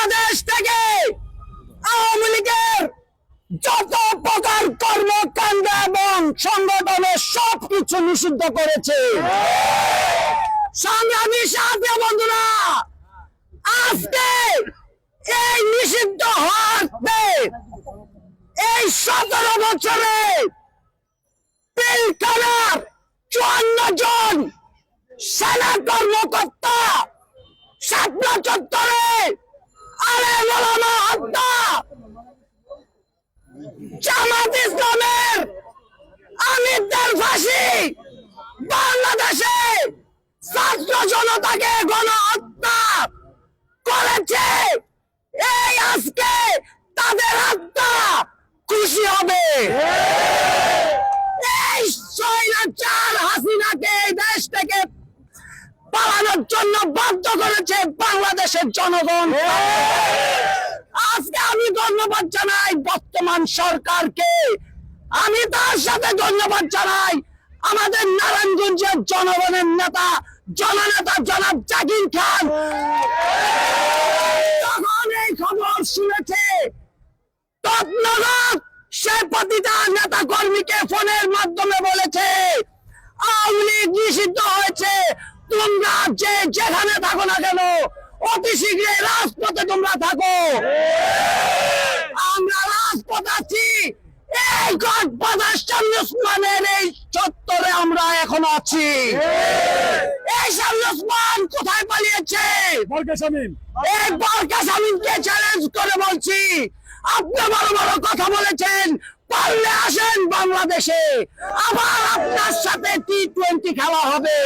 বাংলাদেশ থেকে আওয়ামী লীগের যত প্রকার কর্মকাণ্ড এবং সংগঠনের সবকিছু নিষিদ্ধ করেছে। সংগ্রামী সাথী বন্ধুরা, আজকে এই নিষিদ্ধ হওয়াতে এই 17 বছরে পিলখানার 54 জন সেনা কর্মকর্তা শাপলা চত্বরে আলেম ওলামা হত্যা, জামাত ইসলামের আমিরদের ফাঁসি, বাংলাদেশে ছাত্র জনতাকে গণহত্যা করেছে। এই আজকে তাদের আত্মা খুশি হবে। এই স্বৈরাচার হাসিনাকে এই দেশ থেকে পালানোর জন্য বাধ্য করেছে বাংলাদেশের জনগণ। আজকে আমি ধন্যবাদ জানাই বর্তমান সরকারকে, আমি তার সাথে ধন্যবাদ জানাই আমাদের নারায়ণগঞ্জের জনগণের নেতা জননেতা জনাব জাকির খান। তখন এই খবর শুনেছে তৎনগর সে প্রতিটা নেতা কর্মীকে ফোনের মাধ্যমে বলেছে আওয়ামী লীগ নিষিদ্ধ হয়েছে, তোমরা যেখানে থাকো না কেন অতি শীঘ্রই রাজপথে তোমরা থাকো। আমরা রাজপথ আছি, এই গডফাদার শামীম ওসমানের এই চত্বরে আমরা এখন আছি। এই শামীম ওসমান কোথায় পালিয়েছে? এই বরকা শামীমকে চ্যালেঞ্জ করে বলছি, আপনি বড় বড় কথা বলেছেন, পারলে আসেন বাংলাদেশে, আবার আপনার সাথে T20 খেলা হবে।